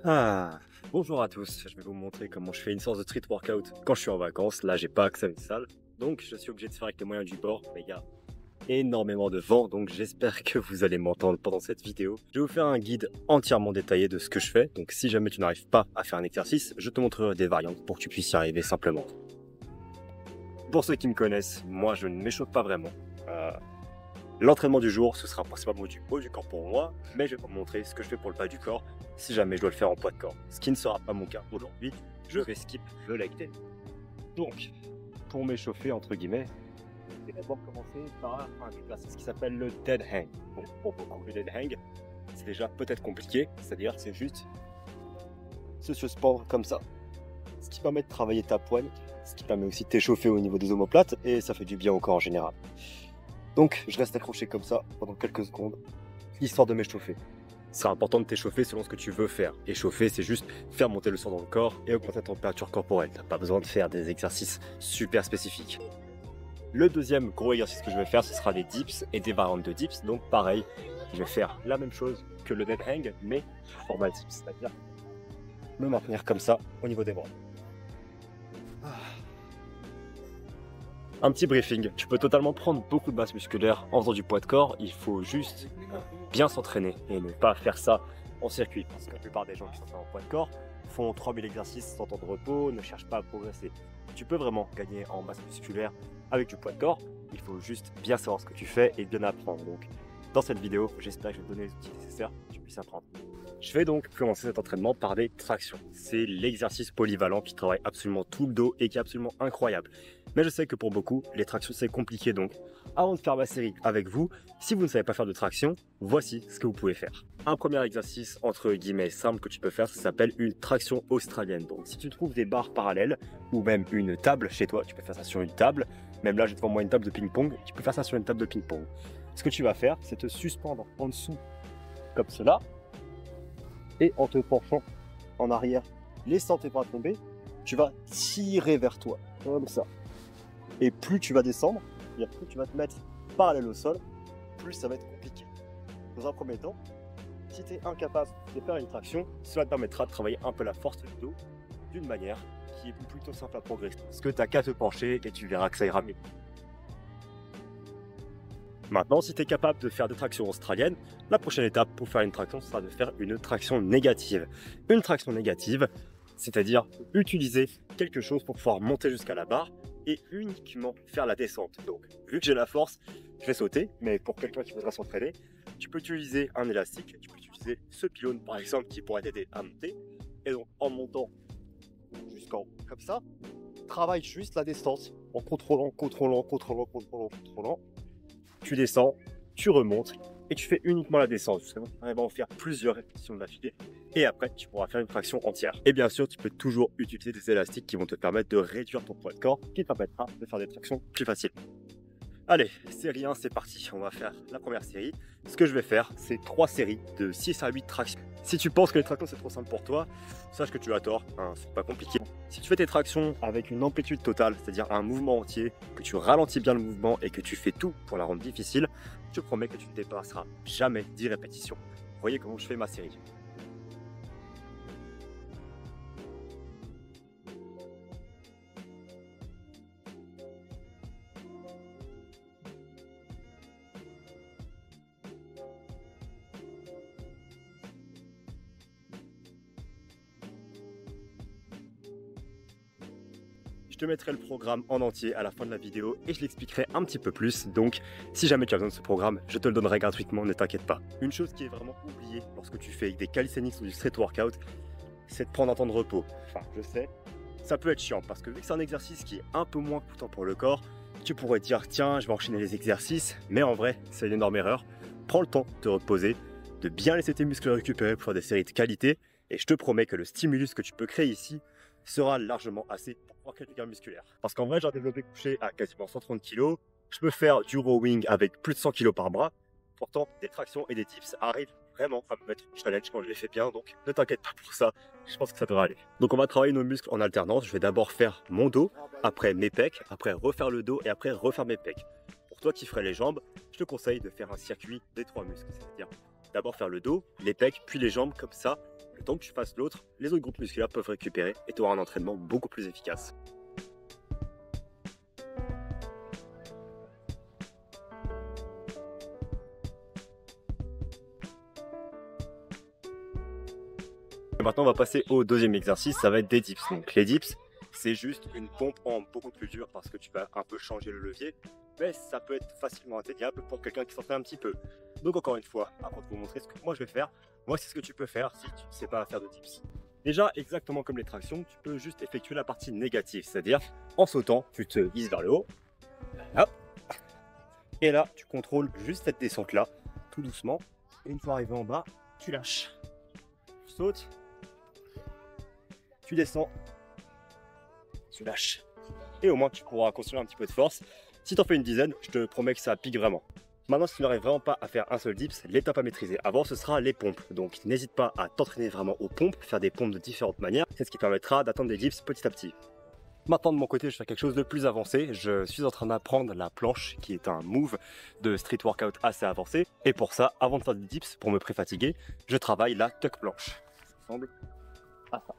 Ah, bonjour à tous, je vais vous montrer comment je fais une sorte de street workout quand je suis en vacances. Là, j'ai pas accès à une salle, donc je suis obligé de faire avec les moyens du bord. Mais il y a énormément de vent, donc j'espère que vous allez m'entendre pendant cette vidéo. Je vais vous faire un guide entièrement détaillé de ce que je fais. Donc si jamais tu n'arrives pas à faire un exercice, je te montrerai des variantes pour que tu puisses y arriver simplement. Pour ceux qui me connaissent, moi je ne m'échauffe pas vraiment. L'entraînement du jour, ce sera principalement du haut du corps pour moi, mais je vais vous montrer ce que je fais pour le bas du corps si jamais je dois le faire en poids de corps. Ce qui ne sera pas mon cas aujourd'hui, je vais skip le leg day. Donc, pour m'échauffer, entre guillemets, je vais d'abord commencer par un exercice qui s'appelle le dead hang. Bon, pour beaucoup, le dead hang, c'est déjà peut-être compliqué, c'est-à-dire c'est juste se suspendre comme ça. Ce qui permet de travailler ta poigne, ce qui permet aussi de t'échauffer au niveau des omoplates, et ça fait du bien au corps en général. Donc, je reste accroché comme ça pendant quelques secondes, histoire de m'échauffer. C'est important de t'échauffer selon ce que tu veux faire. Échauffer, c'est juste faire monter le sang dans le corps et augmenter la température corporelle. T'as pas besoin de faire des exercices super spécifiques. Le deuxième gros exercice que je vais faire, ce sera des dips et des variantes de dips. Donc pareil, je vais faire la même chose que le dead hang, mais format dips, c'est-à-dire me maintenir comme ça au niveau des bras. Un petit briefing, tu peux totalement prendre beaucoup de masse musculaire en faisant du poids de corps, il faut juste bien s'entraîner et ne pas faire ça en circuit, parce que la plupart des gens qui sont en poids de corps font 3000 exercices sans temps de repos, ne cherchent pas à progresser. Tu peux vraiment gagner en masse musculaire avec du poids de corps, il faut juste bien savoir ce que tu fais et bien apprendre. Donc dans cette vidéo, j'espère que je vais te donner les outils nécessaires pour que tu puisses apprendre. Je vais donc commencer cet entraînement par des tractions. C'est l'exercice polyvalent qui travaille absolument tout le dos et qui est absolument incroyable. Mais je sais que pour beaucoup, les tractions c'est compliqué, donc avant de faire ma série avec vous, si vous ne savez pas faire de traction, voici ce que vous pouvez faire. Un premier exercice entre guillemets simple que tu peux faire, ça s'appelle une traction australienne. Donc si tu trouves des barres parallèles ou même une table chez toi, tu peux faire ça sur une table. Même là, j'ai devant moi une table de ping-pong, tu peux faire ça sur une table de ping-pong. Ce que tu vas faire, c'est te suspendre en dessous comme cela et en te penchant en arrière, laissant tes bras tomber, tu vas tirer vers toi comme ça. Et plus tu vas descendre, c'est-à-dire plus tu vas te mettre parallèle au sol, plus ça va être compliqué. Dans un premier temps, si tu es incapable de faire une traction, cela te permettra de travailler un peu la force du dos d'une manière qui est plutôt simple à progresser. Parce que tu n'as qu'à te pencher et tu verras que ça ira mieux. Maintenant, si tu es capable de faire des tractions australiennes, la prochaine étape pour faire une traction sera de faire une traction négative. Une traction négative, c'est-à-dire utiliser quelque chose pour pouvoir monter jusqu'à la barre et uniquement faire la descente. Donc, vu que j'ai la force, je vais sauter, mais pour quelqu'un qui voudra s'entraîner, tu peux utiliser un élastique, tu peux utiliser ce pylône par exemple qui pourrait t'aider à monter. Et donc, en montant jusqu'en haut, comme ça, travaille juste la distance en contrôlant. Tu descends, tu remontes et tu fais uniquement la descente. Justement, tu arrives à en faire plusieurs répétitions d'affilée et après tu pourras faire une traction entière. Et bien sûr, tu peux toujours utiliser des élastiques qui vont te permettre de réduire ton poids de corps, qui te permettra de faire des tractions plus faciles. Allez, série 1, c'est parti. On va faire la première série. Ce que je vais faire, c'est 3 séries de 6 à 8 tractions. Si tu penses que les tractions c'est trop simple pour toi, sache que tu as tort, hein, c'est pas compliqué. Si tu fais tes tractions avec une amplitude totale, c'est-à-dire un mouvement entier, que tu ralentis bien le mouvement et que tu fais tout pour la rendre difficile, je te promets que tu ne dépasseras jamais 10 répétitions. Voyez comment je fais ma série. Je te mettrai le programme en entier à la fin de la vidéo et je l'expliquerai un petit peu plus. Donc, si jamais tu as besoin de ce programme, je te le donnerai gratuitement, ne t'inquiète pas. Une chose qui est vraiment oubliée lorsque tu fais des calisthenics ou du street workout, c'est de prendre un temps de repos. Enfin, je sais, ça peut être chiant parce que vu que c'est un exercice qui est un peu moins coûteux pour le corps, tu pourrais te dire tiens, je vais enchaîner les exercices, mais en vrai, c'est une énorme erreur. Prends le temps de te reposer, de bien laisser tes muscles récupérer pour faire des séries de qualité et je te promets que le stimulus que tu peux créer ici sera largement assez pour pouvoir créer du gain musculaire. Parce qu'en vrai, j'ai un développé couché à quasiment 130 kg. Je peux faire du rowing avec plus de 100 kg par bras. Pourtant, des tractions et des dips arrivent vraiment à me mettre une challenge quand je les fais bien. Donc, ne t'inquiète pas pour ça. Je pense que ça devrait aller. Donc, on va travailler nos muscles en alternance. Je vais d'abord faire mon dos, après mes pecs, après refaire le dos et après refaire mes pecs. Pour toi qui ferais les jambes, je te conseille de faire un circuit des 3 muscles. C'est-à-dire d'abord faire le dos, les pecs, puis les jambes comme ça. Le temps que tu fasses l'autre, les autres groupes musculaires peuvent récupérer et tu auras un entraînement beaucoup plus efficace. Et maintenant on va passer au deuxième exercice, ça va être des dips. Donc les dips, c'est juste une pompe en beaucoup plus dur parce que tu vas un peu changer le levier, mais ça peut être facilement atteignable pour quelqu'un qui s'entraîne un petit peu. Donc encore une fois, avant de vous montrer ce que moi je vais faire, moi c'est ce que tu peux faire si tu ne sais pas faire de dips. Déjà, exactement comme les tractions, tu peux juste effectuer la partie négative, c'est-à-dire en sautant, tu te hisses vers le haut, hop, et là tu contrôles juste cette descente là, tout doucement, et une fois arrivé en bas, tu lâches, tu sautes, tu descends, tu lâches. Et au moins tu pourras construire un petit peu de force. Si tu en fais une dizaine, je te promets que ça pique vraiment. Maintenant, si tu n'arrives vraiment pas à faire un seul dips, l'étape à maîtriser avant, ce sera les pompes. Donc n'hésite pas à t'entraîner vraiment aux pompes, faire des pompes de différentes manières. C'est ce qui permettra d'atteindre des dips petit à petit. Maintenant de mon côté, je fais quelque chose de plus avancé. Je suis en train d'apprendre la planche, qui est un move de street workout assez avancé. Et pour ça, avant de faire des dips, pour me pré-fatiguer, je travaille la tuck planche. Ça ressemble à ça.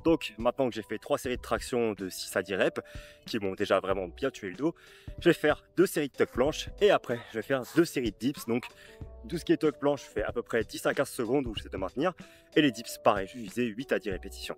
Donc maintenant que j'ai fait 3 séries de traction de 6 à 10 reps qui m'ont déjà vraiment bien tué le dos, je vais faire 2 séries de tuck planche et après je vais faire 2 séries de dips. Donc tout ce qui est tuck planche, je fais à peu près 10 à 15 secondes où j'essaie de maintenir, et les dips pareil, je visais 8 à 10 répétitions.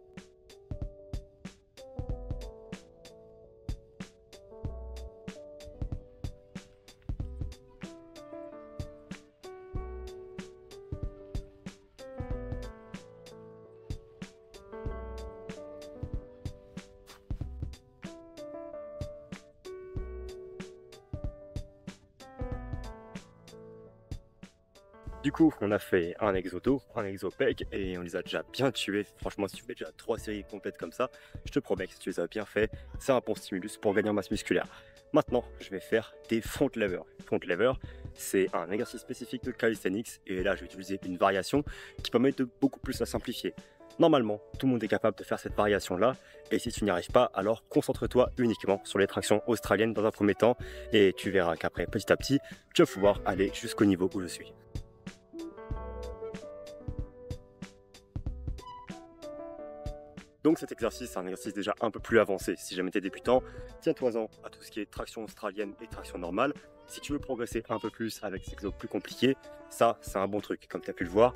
Du coup, on a fait un exo dos, un exo pec et on les a déjà bien tués. Franchement, si tu fais déjà 3 séries complètes comme ça, je te promets que si tu les as bien fait, c'est un bon stimulus pour gagner en masse musculaire. Maintenant, je vais faire des front levers. Front lever, c'est un exercice spécifique de calisthenics et là, je vais utiliser une variation qui permet de beaucoup plus la simplifier. Normalement, tout le monde est capable de faire cette variation-là, et si tu n'y arrives pas, alors concentre-toi uniquement sur les tractions australiennes dans un premier temps, et tu verras qu'après, petit à petit, tu vas pouvoir aller jusqu'au niveau où je suis. Donc cet exercice, c'est un exercice déjà un peu plus avancé. Si jamais tu es débutant, tiens-toi-en à tout ce qui est traction australienne et traction normale. Si tu veux progresser un peu plus avec ces exos plus compliqués, ça c'est un bon truc. Comme tu as pu le voir,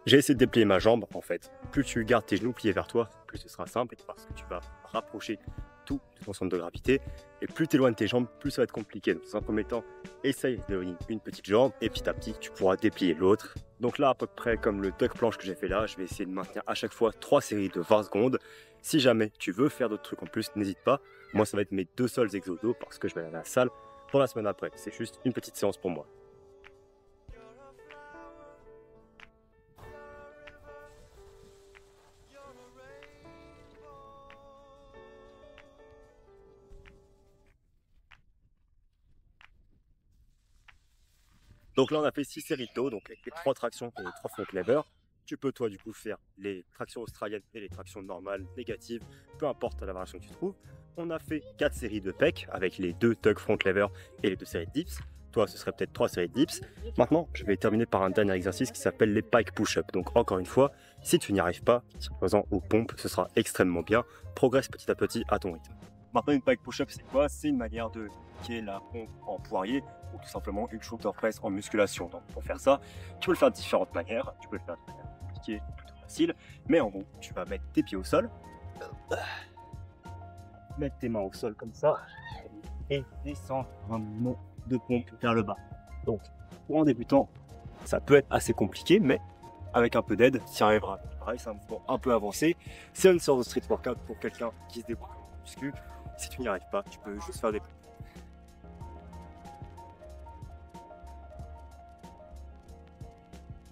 j'ai essayé de déplier ma jambe en fait. Plus tu gardes tes genoux pliés vers toi, plus ce sera simple parce que tu vas rapprocher tout de ton centre de gravité. Et plus tu éloignes tes jambes, plus ça va être compliqué. Donc dans un premier temps, essaye d'éloigner une petite jambe et petit à petit, tu pourras déplier l'autre. Donc là, à peu près comme le tuck planche que j'ai fait là, je vais essayer de maintenir à chaque fois 3 séries de 20 secondes. Si jamais tu veux faire d'autres trucs en plus, n'hésite pas. Moi, ça va être mes 2 seuls exodos parce que je vais aller à la salle pour la semaine après. C'est juste une petite séance pour moi. Donc là, on a fait 6 séries de dos, donc avec les 3 tractions et les 3 front levers. Tu peux, toi, du coup, faire les tractions australiennes et les tractions normales, négatives, peu importe la variation que tu trouves. On a fait 4 séries de pec avec les 2 tuck front lever et les 2 séries de dips. Toi, ce serait peut-être 3 séries de dips. Maintenant, je vais terminer par un dernier exercice qui s'appelle les pike push-up. Donc, encore une fois, si tu n'y arrives pas, tiens-toi-en aux pompes, ce sera extrêmement bien. Progresse petit à petit à ton rythme. Maintenant, une pike push-up, c'est quoi? C'est une manière de piquer la pompe en poirier ou tout simplement une shoulder press en musculation. Donc, pour faire ça, tu peux le faire de différentes manières. Tu peux le faire de manière compliquée, plutôt facile. Mais en gros, tu vas mettre tes pieds au sol, mettre tes mains au sol comme ça et descendre un mouvement de pompe vers le bas. Donc, pour un débutant, ça peut être assez compliqué, mais avec un peu d'aide, tu y arriveras. Pareil, c'est un mouvement un peu avancé. C'est une sorte de street workout pour quelqu'un qui se débrouille en muscu. Si tu n'y arrives pas, tu peux juste faire des pompes.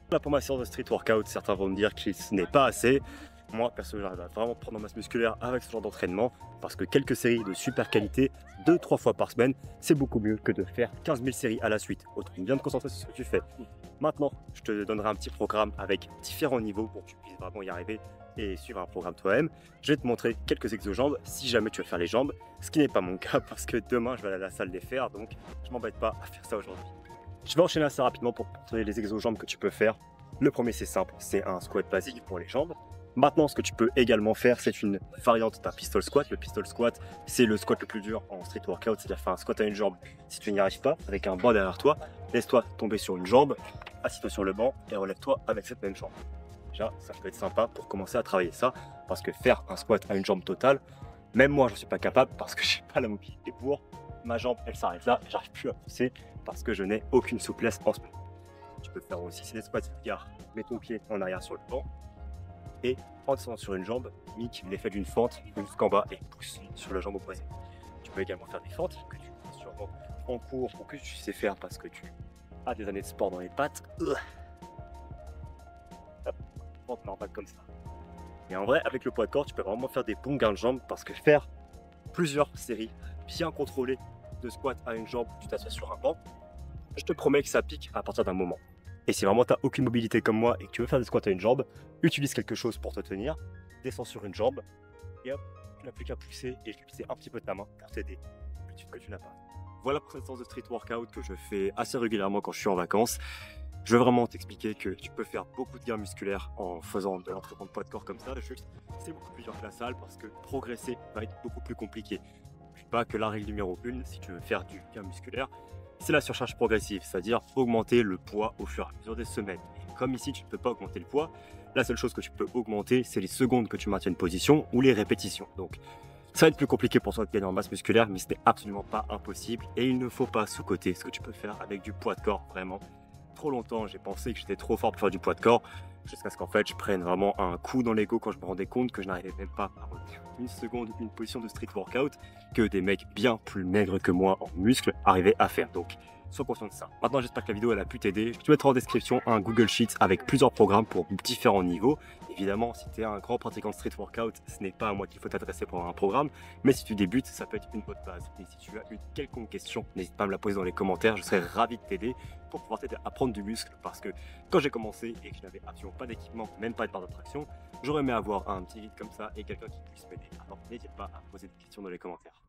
Là, pour ma séance de street workout, certains vont me dire que ce n'est pas assez. Moi, perso, j'arrive à vraiment prendre en masse musculaire avec ce genre d'entraînement parce que quelques séries de super qualité, 2-3 fois par semaine, c'est beaucoup mieux que de faire 15 000 séries à la suite. Autant bien te concentrer sur ce que tu fais. Maintenant, je te donnerai un petit programme avec différents niveaux pour que tu puisses vraiment y arriver et suivre un programme toi-même. Je vais te montrer quelques exo-jambes si jamais tu veux faire les jambes, ce qui n'est pas mon cas parce que demain je vais aller à la salle les faire, donc je m'embête pas à faire ça aujourd'hui. Je vais enchaîner assez rapidement pour te montrer les exo-jambes que tu peux faire. Le premier, c'est simple, c'est un squat basique pour les jambes. Maintenant, ce que tu peux également faire, c'est une variante d'un pistol squat. Le pistol squat, c'est le squat le plus dur en street workout, c'est-à-dire faire un squat à une jambe. Si tu n'y arrives pas, avec un banc derrière toi, laisse-toi tomber sur une jambe, assis-toi sur le banc et relève-toi avec cette même jambe. Déjà, ça peut être sympa pour commencer à travailler ça, parce que faire un squat à une jambe totale, même moi, je ne suis pas capable parce que je n'ai pas la mobilité pour. Ma jambe, elle s'arrête là, et j'arrive plus à pousser parce que je n'ai aucune souplesse en ce moment. Tu peux faire aussi des squats, car mets ton pied en arrière sur le banc et en descendant sur une jambe, mic l'effet d'une fente jusqu'en bas et pousse sur la jambe opposée. Tu peux également faire des fentes que tu fais sûrement en cours ou que tu sais faire parce que tu as des années de sport dans les pattes. Fente normale comme ça. Et en vrai, avec le poids de corps, tu peux vraiment faire des bons gains de jambes parce que faire plusieurs séries bien contrôlées de squat à une jambe où tu t'assois sur un banc, je te promets que ça pique à partir d'un moment. Et si vraiment tu n'as aucune mobilité comme moi et que tu veux faire des squats à une jambe, utilise quelque chose pour te tenir, descends sur une jambe et hop, tu n'as plus qu'à pousser et utiliser un petit peu de ta main pour t'aider plus que tu n'as pas. Voilà pour cette séance de street workout que je fais assez régulièrement quand je suis en vacances. Je veux vraiment t'expliquer que tu peux faire beaucoup de gains musculaires en faisant de l'entraînement de poids de corps comme ça. Juste, c'est beaucoup plus dur que la salle parce que progresser va être beaucoup plus compliqué. Je sais pas que la règle numéro 1, si tu veux faire du gain musculaire, c'est la surcharge progressive, c'est-à-dire augmenter le poids au fur et à mesure des semaines. Et comme ici, tu ne peux pas augmenter le poids, la seule chose que tu peux augmenter, c'est les secondes que tu maintiens une position ou les répétitions. Donc, ça va être plus compliqué pour toi de gagner en masse musculaire, mais ce n'est absolument pas impossible. Et il ne faut pas sous-coter ce que tu peux faire avec du poids de corps, vraiment. Trop longtemps, j'ai pensé que j'étais trop fort pour faire du poids de corps, jusqu'à ce qu'en fait, je prenne vraiment un coup dans l'ego quand je me rendais compte que je n'arrivais même pas à retenir une seconde, une position de street workout que des mecs bien plus maigres que moi en muscles arrivaient à faire. Donc, sois conscient de ça. Maintenant, j'espère que la vidéo elle a pu t'aider. Je te mettrai en description un Google Sheets avec plusieurs programmes pour différents niveaux. Évidemment, si tu es un grand pratiquant de street workout, ce n'est pas à moi qu'il faut t'adresser pour un programme, mais si tu débutes, ça peut être une bonne base. Et si tu as une quelconque question, n'hésite pas à me la poser dans les commentaires, je serai ravi de t'aider pour pouvoir t'aider à prendre du muscle, parce que quand j'ai commencé et que je n'avais absolument pas d'équipement, même pas de barre d'attraction, j'aurais aimé avoir un petit guide comme ça et quelqu'un qui puisse m'aider. Alors n'hésite pas à poser des questions dans les commentaires.